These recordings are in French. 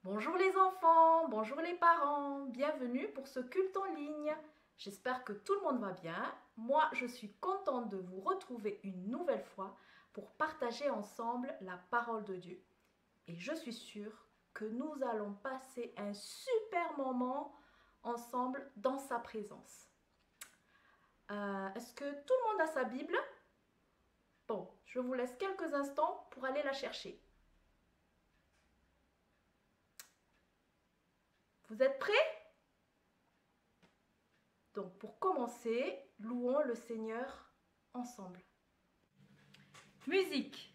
Bonjour les enfants, bonjour les parents, bienvenue pour ce culte en ligne. J'espère que tout le monde va bien. Moi, je suis contente de vous retrouver une nouvelle fois pour partager ensemble la parole de Dieu. Et je suis sûre que nous allons passer un super moment ensemble dans sa présence. Est-ce que tout le monde a sa Bible? Bon, je vous laisse quelques instants pour aller la chercher. Vous êtes prêts? Donc pour commencer, louons le Seigneur ensemble. Musique.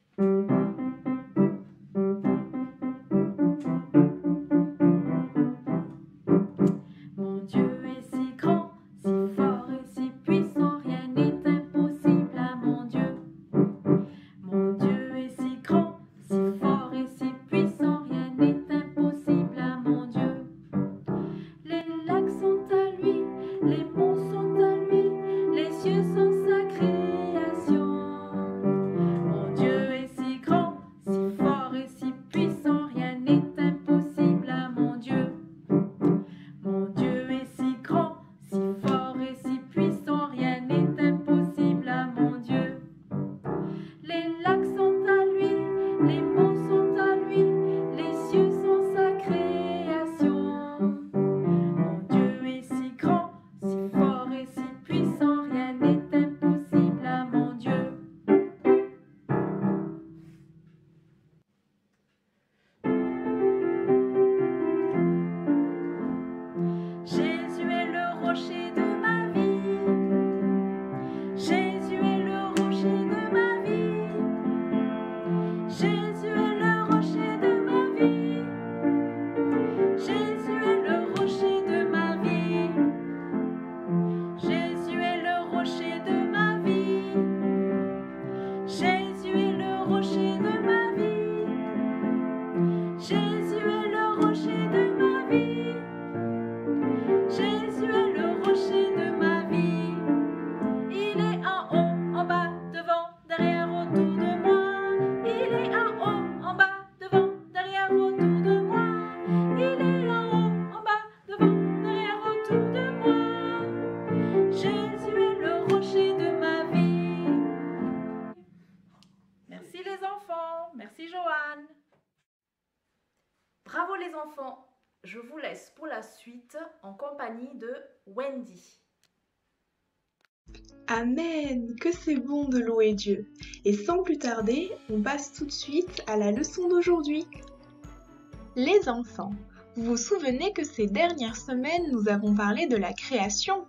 Mon Dieu est si grand, si fort et si puissant, rien n'est impossible à mon Dieu. Mon Dieu est si grand, si fort et si puissant, rien n'est impossible à mon Dieu. Les lacs sont à lui, les monts sont à lui, les cieux sont sa création. Mon Dieu est si grand, si fort et si puissant, rien n'est impossible à mon Dieu. Mon Dieu est si grand, si fort et si puissant, rien n'est impossible à mon Dieu. Les lacs sont à lui, les monts sont à lui, les cieux sont sa création. Mon Dieu est si grand, si fort et si puissant, rien n'est impossible à mon Dieu. Jésus est le rocher de ma vie. Jésus est le rocher de ma vie. Jésus est le rocher de ma vie. Jésus est le rocher de ma vie. Jésus est le rocher de ma vie. Jésus est le rocher de ma vie. Jésus est le rocher de ma vie. Jésus est le rocher de ma vie. Il est en haut, en bas, devant, derrière, autour de moi. Il est en haut, en bas, devant, derrière, autour de moi. Il est en haut, en bas, devant, derrière, autour de moi. Jésus est le rocher de ma vie. Merci les enfants, merci Joanne. Bravo les enfants. Je vous laisse pour la suite en compagnie de Wendy. Amen, que c'est bon de louer Dieu. Et sans plus tarder, on passe tout de suite à la leçon d'aujourd'hui. Les enfants, vous vous souvenez que ces dernières semaines, nous avons parlé de la création?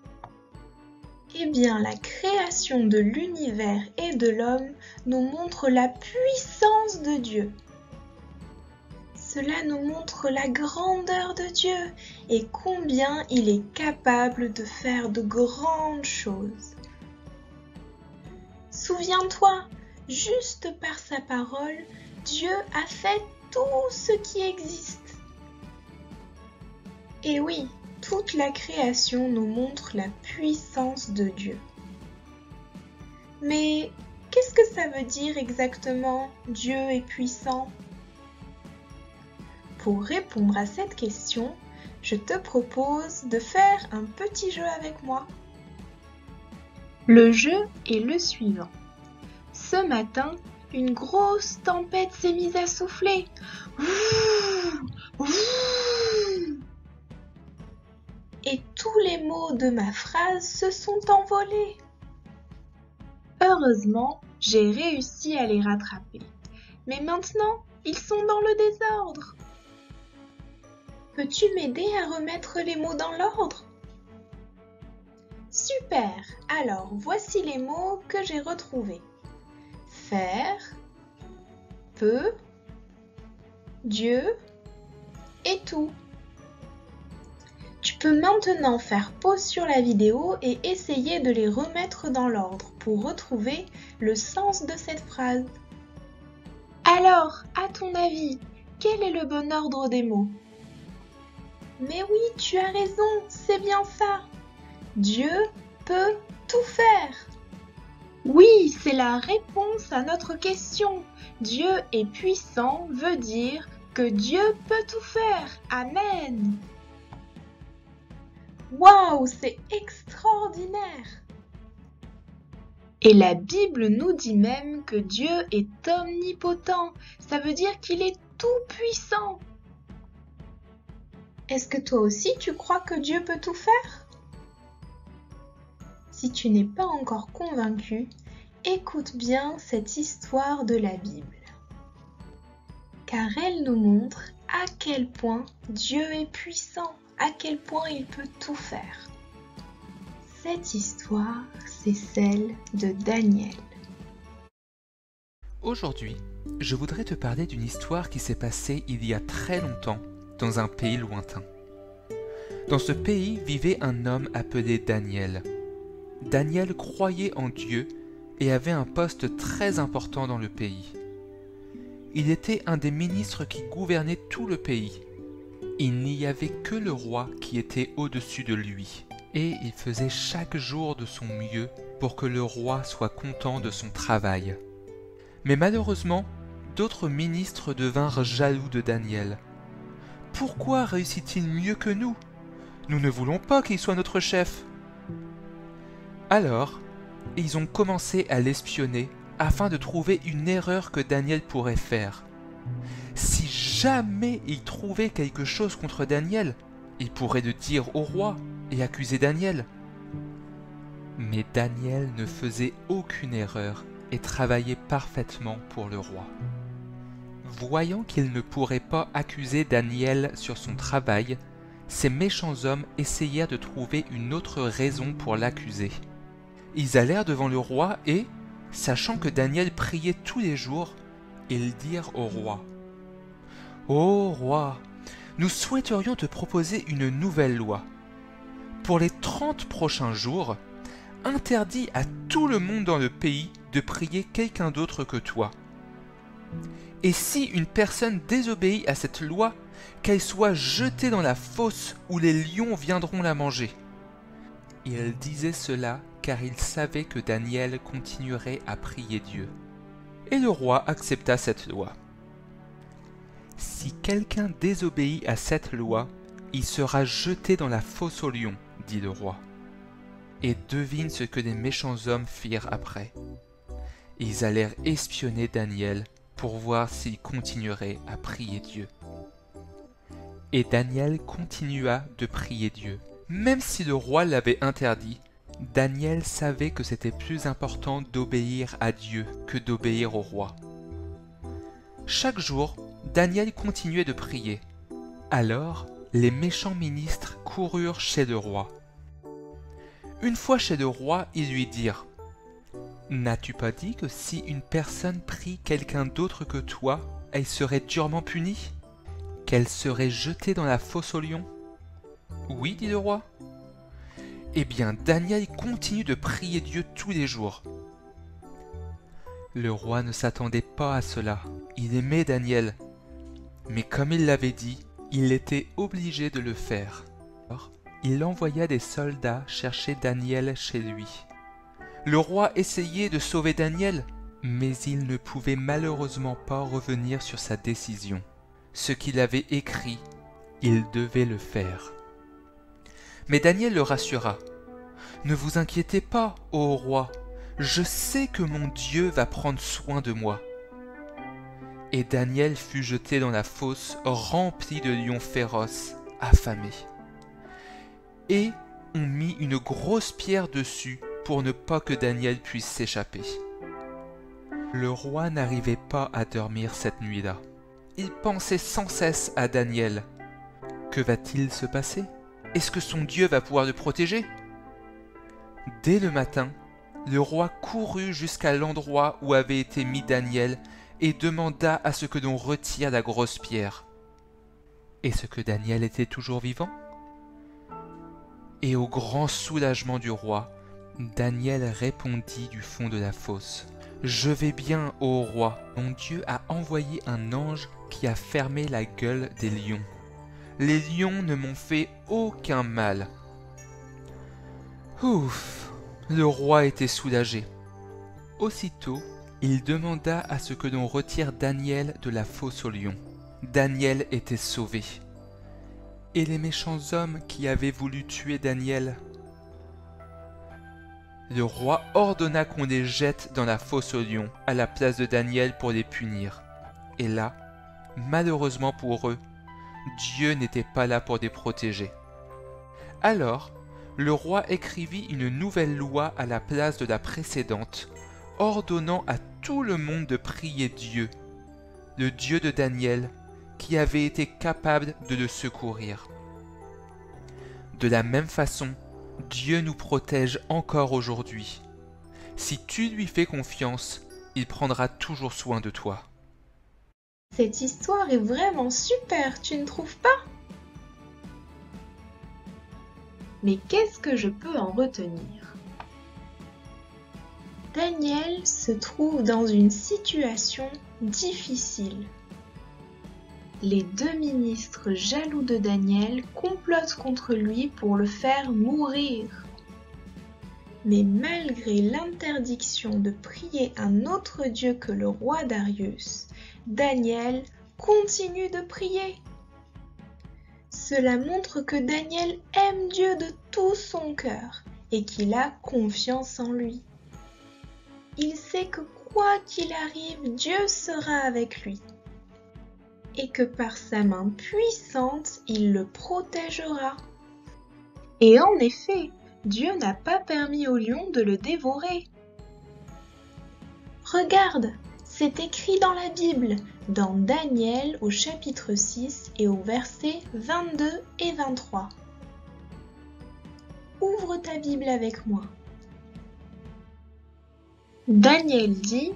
Eh bien, la création de l'univers et de l'homme nous montre la puissance de Dieu. Cela nous montre la grandeur de Dieu et combien il est capable de faire de grandes choses. Souviens-toi, juste par sa parole, Dieu a fait tout ce qui existe. Et oui, toute la création nous montre la puissance de Dieu. Mais qu'est-ce que ça veut dire exactement, Dieu est puissant ? Pour répondre à cette question, je te propose de faire un petit jeu avec moi. Le jeu est le suivant. Ce matin, une grosse tempête s'est mise à souffler. Et tous les mots de ma phrase se sont envolés. Heureusement, j'ai réussi à les rattraper. Mais maintenant, ils sont dans le désordre. Peux-tu m'aider à remettre les mots dans l'ordre? Super! Alors, voici les mots que j'ai retrouvés. Faire, peu, Dieu et tout. Tu peux maintenant faire pause sur la vidéo et essayer de les remettre dans l'ordre pour retrouver le sens de cette phrase. Alors, à ton avis, quel est le bon ordre des mots? Mais oui, tu as raison, c'est bien ça. Dieu peut tout faire. Oui, c'est la réponse à notre question. Dieu est puissant veut dire que Dieu peut tout faire. Amen. Waouh, c'est extraordinaire! Et la Bible nous dit même que Dieu est omnipotent. Ça veut dire qu'il est tout puissant. Est-ce que toi aussi tu crois que Dieu peut tout faire? Si tu n'es pas encore convaincu, écoute bien cette histoire de la Bible. Car elle nous montre à quel point Dieu est puissant, à quel point il peut tout faire. Cette histoire, c'est celle de Daniel. Aujourd'hui, je voudrais te parler d'une histoire qui s'est passée il y a très longtemps dans un pays lointain. Dans ce pays vivait un homme appelé Daniel. Daniel croyait en Dieu et avait un poste très important dans le pays. Il était un des ministres qui gouvernait tout le pays. Il n'y avait que le roi qui était au-dessus de lui, et il faisait chaque jour de son mieux pour que le roi soit content de son travail. Mais malheureusement, d'autres ministres devinrent jaloux de Daniel. Pourquoi réussit-il mieux que nous? Nous ne voulons pas qu'il soit notre chef. Alors, ils ont commencé à l'espionner afin de trouver une erreur que Daniel pourrait faire. Si jamais ils trouvaient quelque chose contre Daniel, ils pourraient le dire au roi et accuser Daniel. Mais Daniel ne faisait aucune erreur et travaillait parfaitement pour le roi. Voyant qu'ils ne pourraient pas accuser Daniel sur son travail, ces méchants hommes essayèrent de trouver une autre raison pour l'accuser. Ils allèrent devant le roi et, sachant que Daniel priait tous les jours, ils dirent au roi: « Ô roi, nous souhaiterions te proposer une nouvelle loi. Pour les 30 prochains jours, interdis à tout le monde dans le pays de prier quelqu'un d'autre que toi. Et si une personne désobéit à cette loi, qu'elle soit jetée dans la fosse où les lions viendront la manger. » Il disait cela car il savait que Daniel continuerait à prier Dieu. Et le roi accepta cette loi. Si quelqu'un désobéit à cette loi, il sera jeté dans la fosse aux lions, dit le roi. Et devine ce que les méchants hommes firent après. Ils allèrent espionner Daniel pour voir s'il continuerait à prier Dieu. Et Daniel continua de prier Dieu. Même si le roi l'avait interdit, Daniel savait que c'était plus important d'obéir à Dieu que d'obéir au roi. Chaque jour, Daniel continuait de prier. Alors, les méchants ministres coururent chez le roi. Une fois chez le roi, ils lui dirent: « N'as-tu pas dit que si une personne prie quelqu'un d'autre que toi, elle serait durement punie? Qu'elle serait jetée dans la fosse aux lions? » « Oui, dit le roi. » Eh bien, Daniel continue de prier Dieu tous les jours. Le roi ne s'attendait pas à cela. Il aimait Daniel. Mais comme il l'avait dit, il était obligé de le faire. Alors, il envoya des soldats chercher Daniel chez lui. Le roi essayait de sauver Daniel, mais il ne pouvait malheureusement pas revenir sur sa décision. Ce qu'il avait écrit, il devait le faire. Mais Daniel le rassura. « Ne vous inquiétez pas, ô roi, je sais que mon Dieu va prendre soin de moi. » Et Daniel fut jeté dans la fosse remplie de lions féroces, affamés. Et on mit une grosse pierre dessus pour ne pas que Daniel puisse s'échapper. Le roi n'arrivait pas à dormir cette nuit-là. Il pensait sans cesse à Daniel. Que va-t-il se passer? Est-ce que son Dieu va pouvoir le protéger? Dès le matin, le roi courut jusqu'à l'endroit où avait été mis Daniel et demanda à ce que l'on retire la grosse pierre. Est-ce que Daniel était toujours vivant? Et au grand soulagement du roi, Daniel répondit du fond de la fosse: « Je vais bien, ô roi, mon Dieu a envoyé un ange qui a fermé la gueule des lions. Les lions ne m'ont fait aucun mal. » Ouf, le roi était soulagé. Aussitôt, il demanda à ce que l'on retire Daniel de la fosse aux lions. Daniel était sauvé. Et les méchants hommes qui avaient voulu tuer Daniel? Le roi ordonna qu'on les jette dans la fosse aux lions à la place de Daniel pour les punir. Et là, malheureusement pour eux, Dieu n'était pas là pour les protéger. Alors, le roi écrivit une nouvelle loi à la place de la précédente, ordonnant à tout le monde de prier Dieu, le Dieu de Daniel, qui avait été capable de le secourir. De la même façon, Dieu nous protège encore aujourd'hui. Si tu lui fais confiance, il prendra toujours soin de toi. Cette histoire est vraiment super, tu ne trouves pas? Mais qu'est-ce que je peux en retenir? Daniel se trouve dans une situation difficile. Les deux ministres jaloux de Daniel complotent contre lui pour le faire mourir. Mais malgré l'interdiction de prier un autre Dieu que le roi Darius, Daniel continue de prier. Cela montre que Daniel aime Dieu de tout son cœur et qu'il a confiance en lui. Il sait que quoi qu'il arrive, Dieu sera avec lui et que par sa main puissante, il le protégera. Et en effet, Dieu n'a pas permis au lion de le dévorer. Regarde, c'est écrit dans la Bible, dans Daniel au chapitre 6 et au verset 22 et 23. Ouvre ta Bible avec moi. Daniel dit: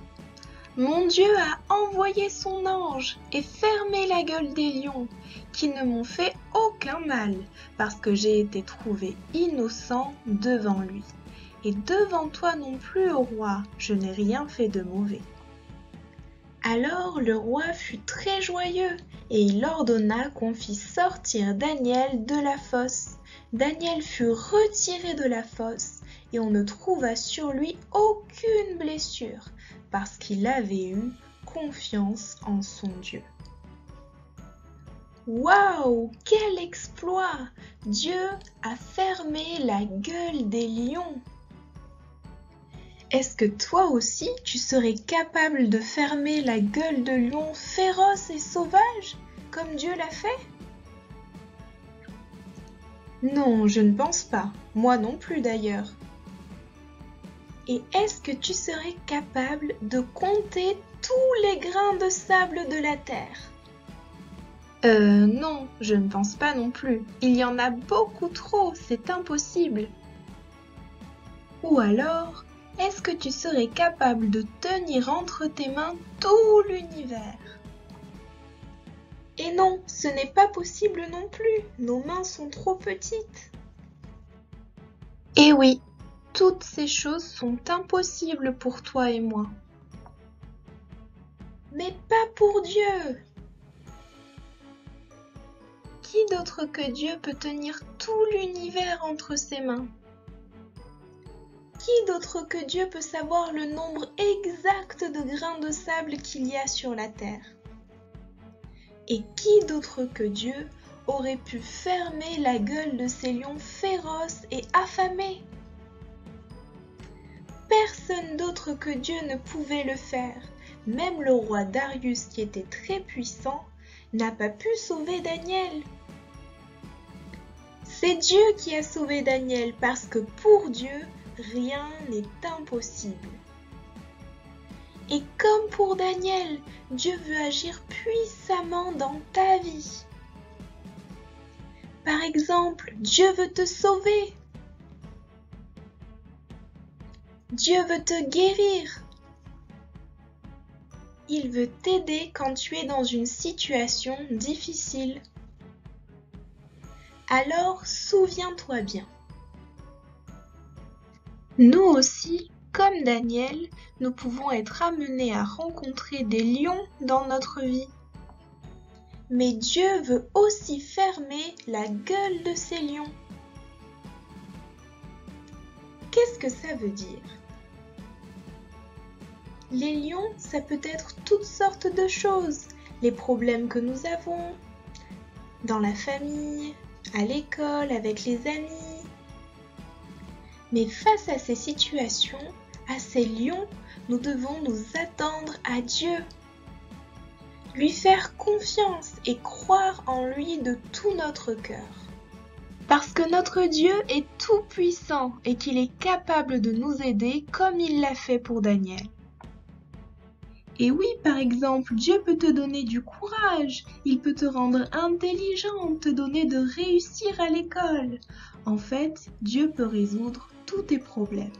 Mon Dieu a envoyé son ange et fermé la gueule des lions, qui ne m'ont fait aucun mal, parce que j'ai été trouvé innocent devant lui. Et devant toi non plus, ô roi, je n'ai rien fait de mauvais. Alors le roi fut très joyeux, et il ordonna qu'on fît sortir Daniel de la fosse. Daniel fut retiré de la fosse, et on ne trouva sur lui aucune blessure, parce qu'il avait eu confiance en son Dieu. Waouh, quel exploit! Dieu a fermé la gueule des lions. Est-ce que toi aussi, tu serais capable de fermer la gueule de lions féroces et sauvages, comme Dieu l'a fait? Non, je ne pense pas. Moi non plus d'ailleurs. Et est-ce que tu serais capable de compter tous les grains de sable de la terre? Non, je ne pense pas non plus. Il y en a beaucoup trop, c'est impossible. Ou alors, est-ce que tu serais capable de tenir entre tes mains tout l'univers? Et non, ce n'est pas possible non plus. Nos mains sont trop petites. Et oui, toutes ces choses sont impossibles pour toi et moi. Mais pas pour Dieu. Qui d'autre que Dieu peut tenir tout l'univers entre ses mains? Qui d'autre que Dieu peut savoir le nombre exact de grains de sable qu'il y a sur la terre? Et qui d'autre que Dieu aurait pu fermer la gueule de ces lions féroces et affamés? Personne d'autre que Dieu ne pouvait le faire. Même le roi Darius, qui était très puissant, n'a pas pu sauver Daniel. C'est Dieu qui a sauvé Daniel parce que pour Dieu, rien n'est impossible. Et comme pour Daniel, Dieu veut agir puissamment dans ta vie. Par exemple, Dieu veut te sauver. Dieu veut te guérir. Il veut t'aider quand tu es dans une situation difficile. Alors, souviens-toi bien. Nous aussi, comme Daniel, nous pouvons être amenés à rencontrer des lions dans notre vie. Mais Dieu veut aussi fermer la gueule de ces lions. Qu'est-ce que ça veut dire? Les lions, ça peut être toutes sortes de choses. Les problèmes que nous avons dans la famille, à l'école, avec les amis. Mais face à ces situations, à ces lions, nous devons nous attendre à Dieu. Lui faire confiance et croire en lui de tout notre cœur. Parce que notre Dieu est tout puissant et qu'il est capable de nous aider comme il l'a fait pour Daniel. Et oui, par exemple, Dieu peut te donner du courage, il peut te rendre intelligent, te donner de réussir à l'école. En fait, Dieu peut résoudre tous tes problèmes.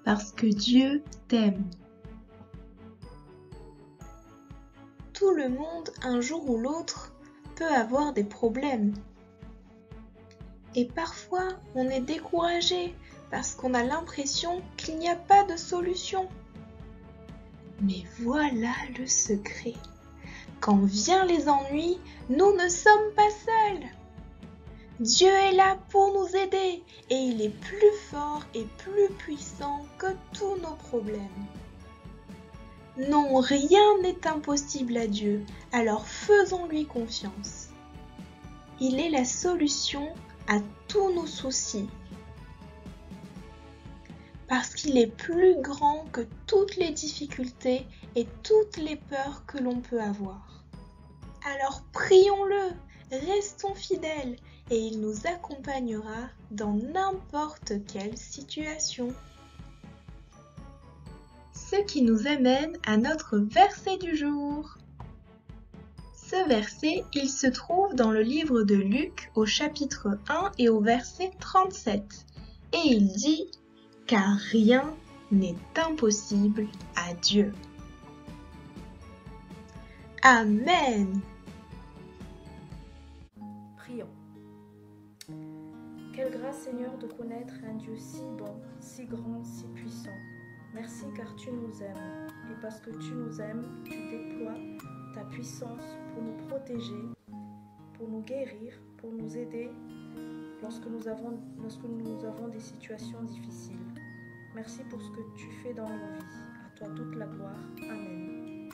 Parce que Dieu t'aime. Tout le monde, un jour ou l'autre, peut avoir des problèmes. Et parfois, on est découragé parce qu'on a l'impression qu'il n'y a pas de solution. Mais voilà le secret. Quand viennent les ennuis, nous ne sommes pas seuls. Dieu est là pour nous aider et il est plus fort et plus puissant que tous nos problèmes. Non, rien n'est impossible à Dieu, alors faisons-lui confiance. Il est la solution à tous nos soucis. Parce qu'il est plus grand que toutes les difficultés et toutes les peurs que l'on peut avoir. Alors prions-le, restons fidèles et il nous accompagnera dans n'importe quelle situation. Ce qui nous amène à notre verset du jour. Ce verset, il se trouve dans le livre de Luc au chapitre 1 et au verset 37. Et il dit « Car rien n'est impossible à Dieu. » Amen. Prions. Quelle grâce, Seigneur, de connaître un Dieu si bon, si grand, si puissant. Merci car tu nous aimes. Et parce que tu nous aimes, tu déploies ta puissance pour nous protéger, pour nous guérir, pour nous aider lorsque nous avons des situations difficiles. Merci pour ce que tu fais dans nos vies. À toi toute la gloire. Amen.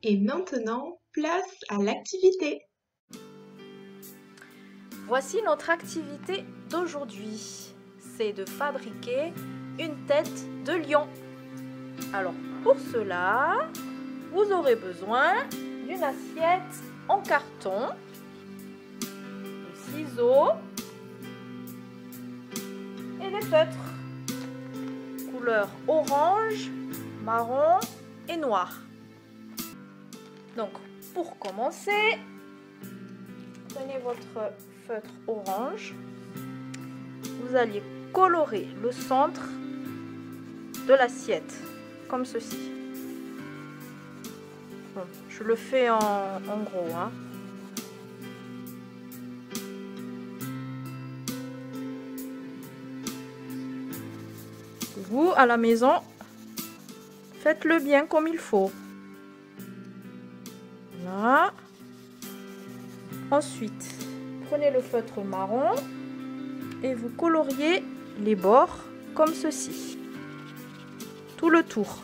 Et maintenant, place à l'activité. Voici notre activité d'aujourd'hui. C'est de fabriquer une tête de lion. Alors pour cela, vous aurez besoin d'une assiette en carton, de ciseaux et des feutres, couleur orange, marron et noir. Donc pour commencer, prenez votre feutre orange, vous allez colorer le centre de l'assiette comme ceci. Bon, je le fais en gros, hein. Vous, à la maison, faites-le bien comme il faut. Voilà. Ensuite, prenez le feutre marron et vous coloriez les bords comme ceci. Tout le tour.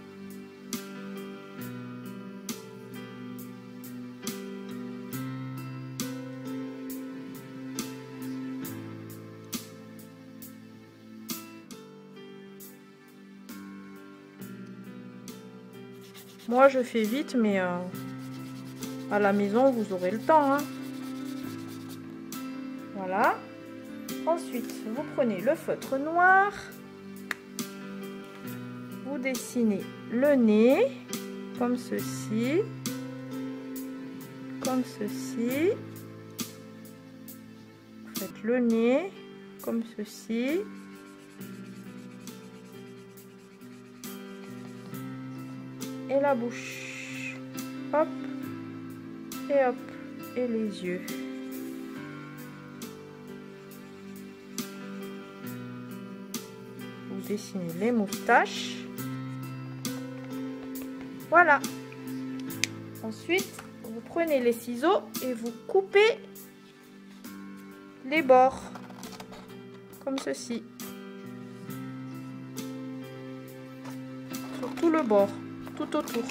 Moi, je fais vite, mais à la maison, vous aurez le temps, hein. Voilà. Ensuite, vous prenez le feutre noir. Vous dessinez le nez, comme ceci. Comme ceci. Vous faites le nez, comme ceci. Et la bouche. Hop. Et hop. Et les yeux. Vous dessinez les moustaches. Voilà. Ensuite, vous prenez les ciseaux et vous coupez les bords. Comme ceci. tout le bord, tout autour.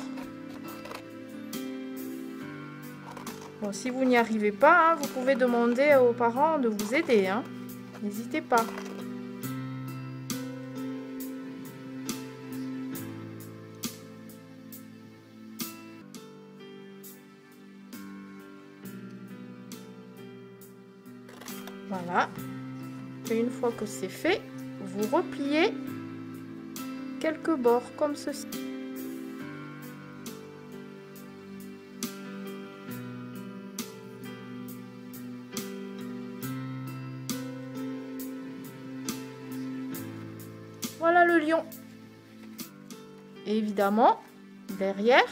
Bon, si vous n'y arrivez pas, hein, vous pouvez demander aux parents de vous aider. Hein. N'hésitez pas. Voilà. Et une fois que c'est fait, vous repliez quelques bords comme ceci. Voilà le lion. Et évidemment, derrière,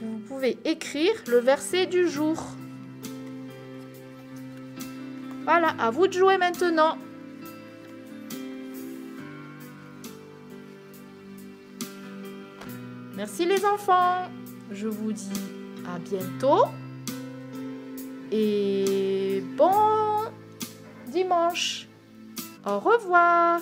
vous pouvez écrire le verset du jour. Voilà, à vous de jouer maintenant. Merci les enfants. Je vous dis à bientôt. Et bon dimanche. Au revoir.